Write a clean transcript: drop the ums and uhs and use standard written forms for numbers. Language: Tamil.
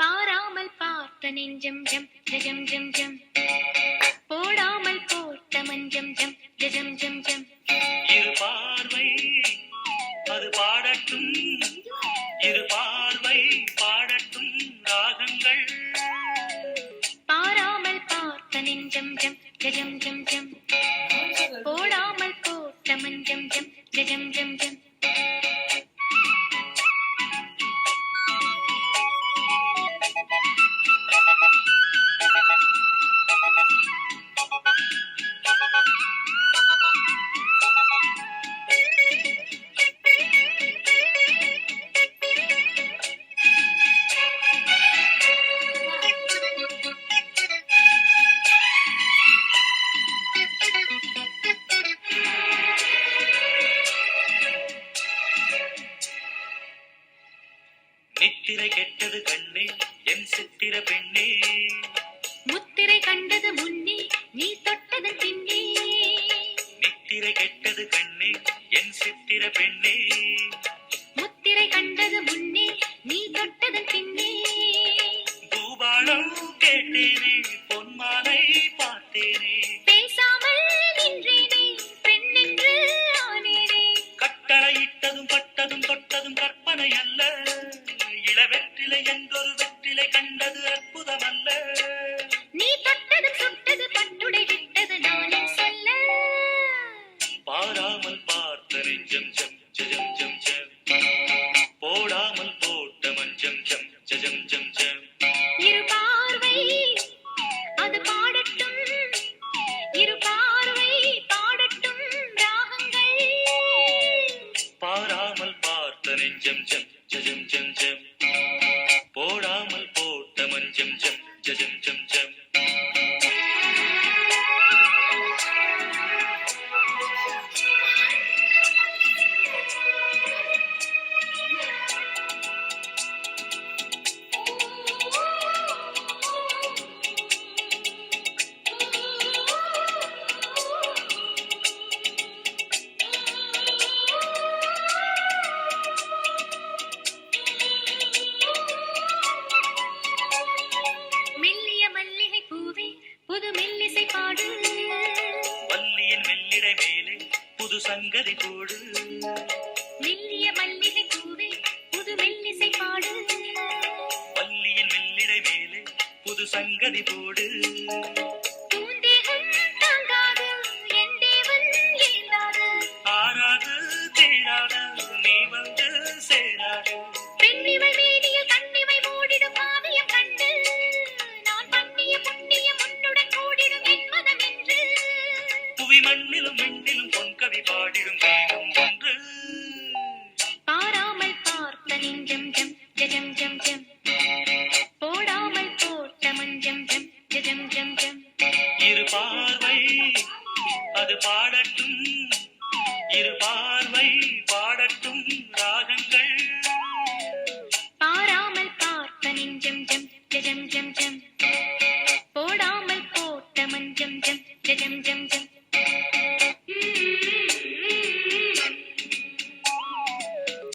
பாராமல் பார்த்த நெஞ்சம் ஜம் ஜம் ஜம் ஜம், போடாமல் போட்ட மஞ்சம் ஜம் ஜம் ஜம் ஜம். இரு பார்வை அது பாடட்டும், இரு பார்வை பாடட்டும் ராகங்கள். பாராமல் பார்த்த நெஞ்சம் ஜம் ஜம் ஜம் ஜம், போடாமல் போட்ட மஞ்சம் ஜம் ஜம் ஜம் ஜம். நித்திரை கெட்டது கண்ணே என் சித்திர பெண்ணே, முத்திரை கண்டது முன்னே நீ தொட்டது பின்னே. நித்திரை கெட்டது கண்ணே என் சித்திர பெண்ணே, முத்திரை கண்டது முன்னே நீ தொட்டது பின்னே. பூபாலம் கேட்டேனே பொன்மாலை பார்த்தேனே, பேசாமல் நின்றேனே பெண்ணென்று ஆனேனே. கட்டளையிட்டதும் பட்டதும் தொட்டதும் கற்பனை அல்ல, இளவெற்றிலை என்றொரு வெற்றிலை கண்டது அற்புதம் அல்ல. நீ தொட்டது சுட்டது பட்டுடை விட்டது நானே சொல்ல. பாராமல் பார்த்த நெஞ்சம் ஜம் ஜம் ஜம் ஜம், போடாமல் போட்ட மஞ்சம் ஜம் ஜம் ஜம் ஜம். இரு பார்வை அது பாடட்டும், இரு பார்வை பாடட்டும் ராகங்கள். பாராமல் பார்த்த நெஞ்சம் ஜம் ஜம் ஜம் ஜம், போடாமல் போட்ட மஞ்சம் ஜம் ஜம் ஜம் ஜம். மெல்லிய மல்லிகை பூவே புது மெல்லிசை பாடு, வள்ளியின் மெல்லிடை மேலே புது சங்கதி போடு. மெல்லிய மல்லிகை பூவே புது மெல்லிசை பாடு. வள்ளியின் மெல்லிடை மேலே புது சங்கதி போடு. பூந்தேகம் தாங்காது என் தேவன் ஏந்தாது, ஆறாது தேடாது நீ வந்து சேராது. பெண்ணிவை மேனியில் கண்ணிவை மூடிடும் காவியம் கண்டு, நான் பண்ணிய புண்ணியம் உன்னுடன் கூடிடும் என் மனம் என்று. புவி மண்ணிலும் விண்ணிலும் பொன்கவி பாடிடும் வேகம் ஒன்று. பாராமல் பார்த்த நெஞ்சம் ஜம் ஜம் ஜம் ஜம், போடாமல் போட்ட மஞ்சம் ஜம் ஜம் ஜம் ஜம். இரு பார்வை அது பாடட்டும், இரு பார்வை பாடட்டும் ராகங்கள். பாராமல் பார்த்த நெஞ்சம் ஜம் ஜம் ஜம்.